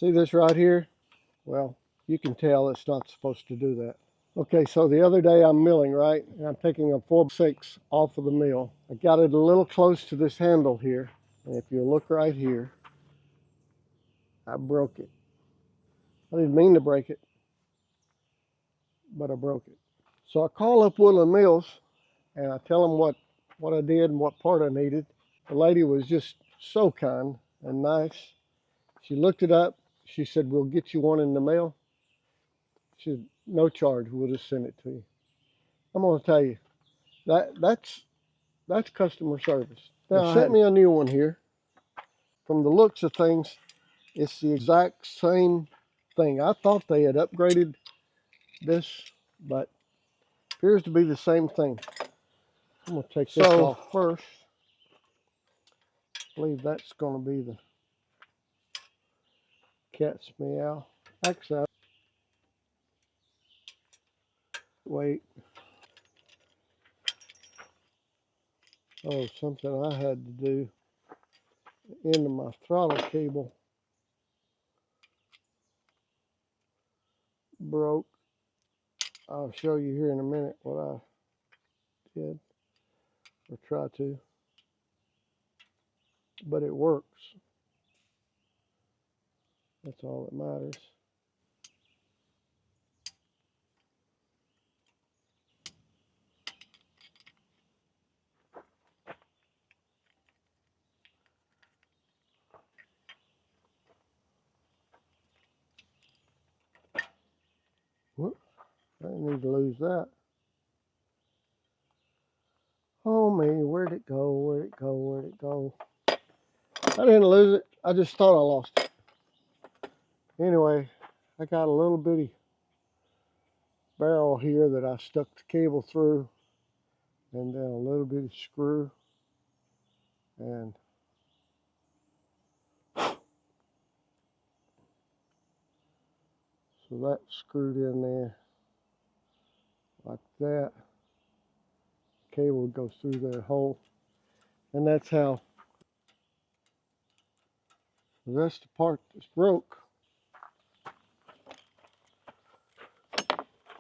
See this right here? Well, you can tell it's not supposed to do that. Okay, so the other day I'm milling, right? And I'm taking a 4/6 off of the mill. I got it a little close to this handle here. And if you look right here, I broke it. I didn't mean to break it, but I broke it. So I call up Woodland Mills and I tell them what I did and what part I needed. The lady was just so kind and nice. She looked it up. She said, "We'll get you one in the mail." She said, "No charge. We'll just send it to you." I'm going to tell you, that's customer service. Now, they sent me a new one here. From the looks of things, it's the exact same thing. I thought they had upgraded this, but appears to be the same thing. I'm going to take this off first. I believe that's going to be the cat's meow. Actually, wait. Oh, something I had to do. The end of my throttle cable broke. I'll show you here in a minute what I did, or try to, but it works. That's all that matters. Whoop, I didn't need to lose that. Oh me, where'd it go? Where'd it go? Where'd it go? I didn't lose it. I just thought I lost it. Anyway, I got a little bitty barrel here that I stuck the cable through, and then a little bitty screw, and so that's screwed in there like that. Cable goes through that hole, and that's how the rest of the part is broke.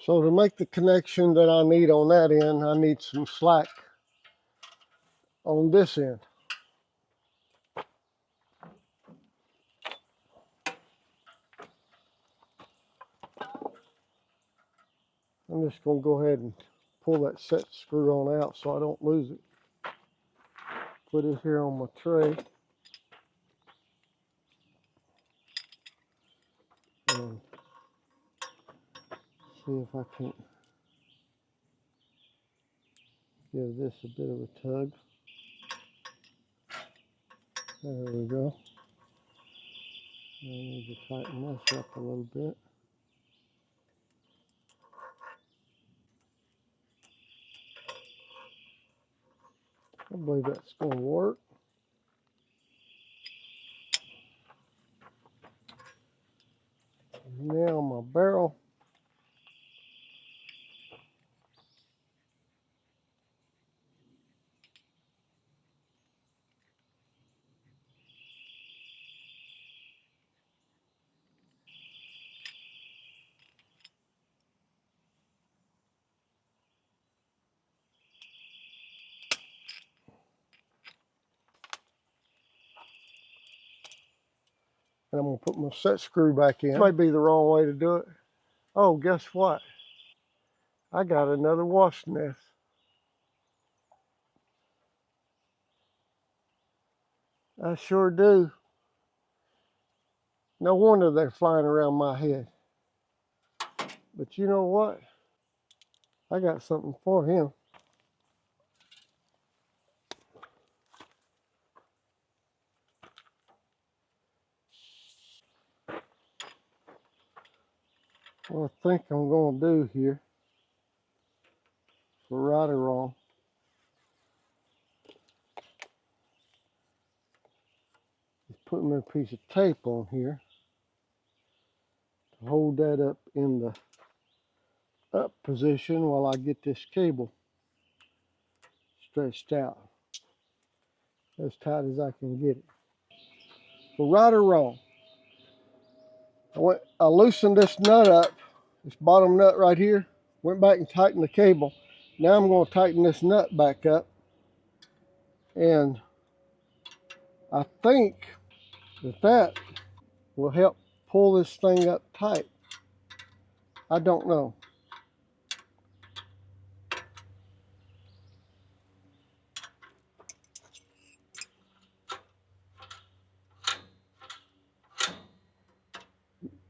So to make the connection that I need on that end, I need some slack on this end. I'm just going to go ahead and pull that set screw on out so I don't lose it. Put it here on my tray. And see if I can give this a bit of a tug. There we go. I need to tighten this up a little bit. I believe that's going to work. Now my barrel. And I'm going to put my set screw back in. This might be the wrong way to do it. Oh, guess what? I got another wasp nest. I sure do. No wonder they're flying around my head. But you know what? I got something for him. What I think I'm going to do here, for right or wrong, is put me a piece of tape on here to hold that up in the up position while I get this cable stretched out as tight as I can get it. For right or wrong, I loosened this nut up, this bottom nut right here, went back and tightened the cable. Now I'm going to tighten this nut back up, and I think that will help pull this thing up tight. I don't know.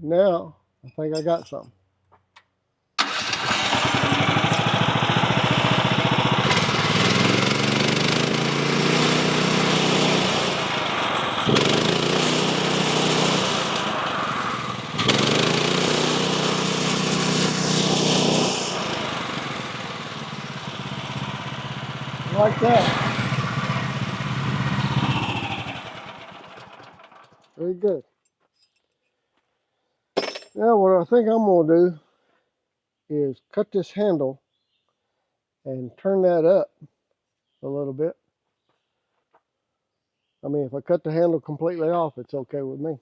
Now, I think I got something. Like that. Very good. Now what I think I'm going to do is cut this handle and turn that up a little bit. I mean, if I cut the handle completely off, it's okay with me.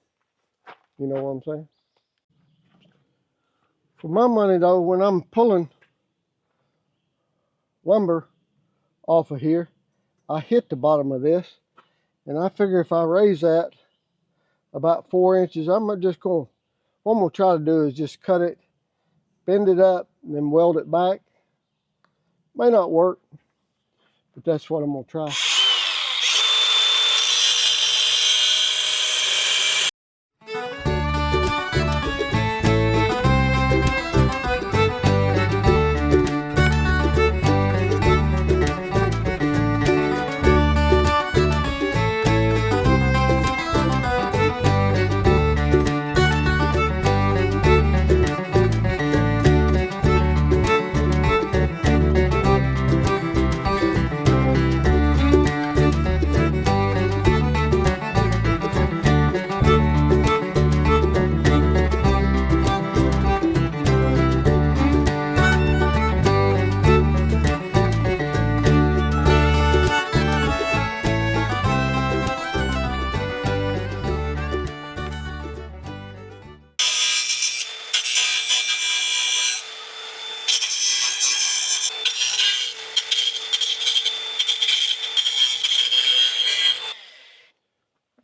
You know what I'm saying? For my money though, when I'm pulling lumber off of here, I hit the bottom of this, and I figure if I raise that about 4 inches, what I'm going to try to do is just cut it, bend it up, and then weld it back. May not work, but that's what I'm going to try.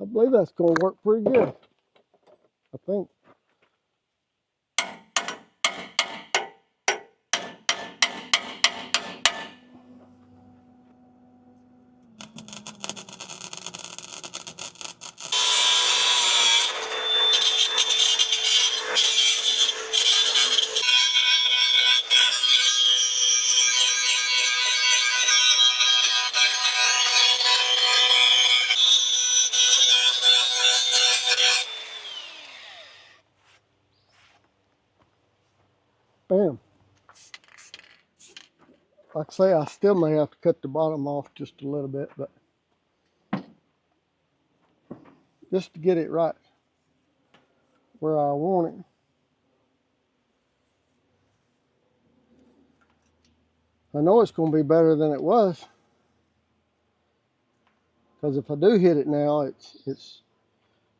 I believe that's going to work pretty good. I think. Bam. Like I say, I still may have to cut the bottom off just a little bit, but just to get it right where I want it. I know it's going to be better than it was, because if I do hit it now, it's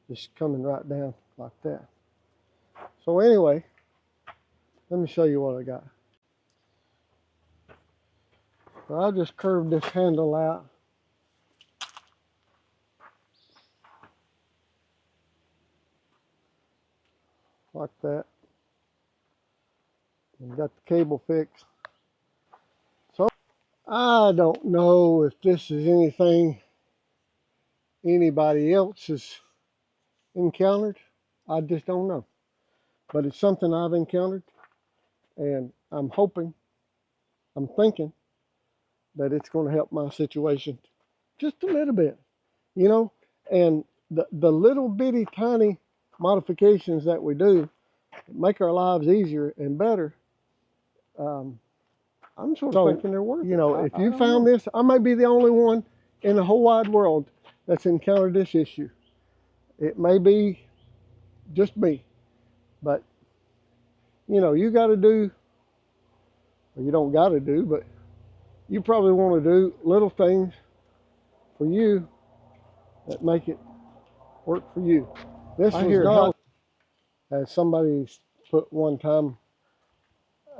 just coming right down like that. So anyway, let me show you what I got. So I just curved this handle out. Like that. And got the cable fixed. So I don't know if this is anything anybody else has encountered. I just don't know. But it's something I've encountered, and I'm thinking that it's going to help my situation just a little bit, you know. And the little bitty tiny modifications that we do make our lives easier and better. I'm sort of thinking they're working. You know, if you found this, I may be the only one in the whole wide world that's encountered this issue. It may be just me, but you know, you got to do, or you don't got to do, but you probably want to do little things for you that make it work for you. This was not as somebody put one time,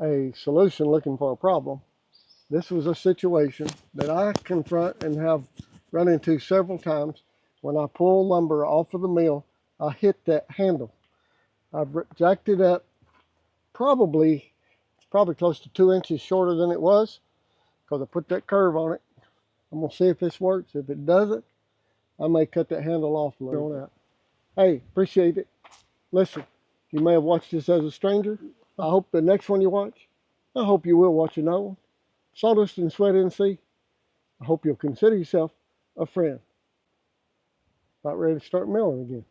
a solution looking for a problem. This was a situation that I confront and have run into several times. When I pull lumber off of the mill, I hit that handle. I've jacked it up probably close to 2 inches shorter than it was, because I put that curve on it. I'm gonna see if this works. If it doesn't, I may cut that handle off and go out. Hey, appreciate it. Listen, you may have watched this as a stranger. I hope the next one you watch, I hope you will watch another one. Sawdust and Sweat NC. I hope you'll consider yourself a friend. About ready to start milling again.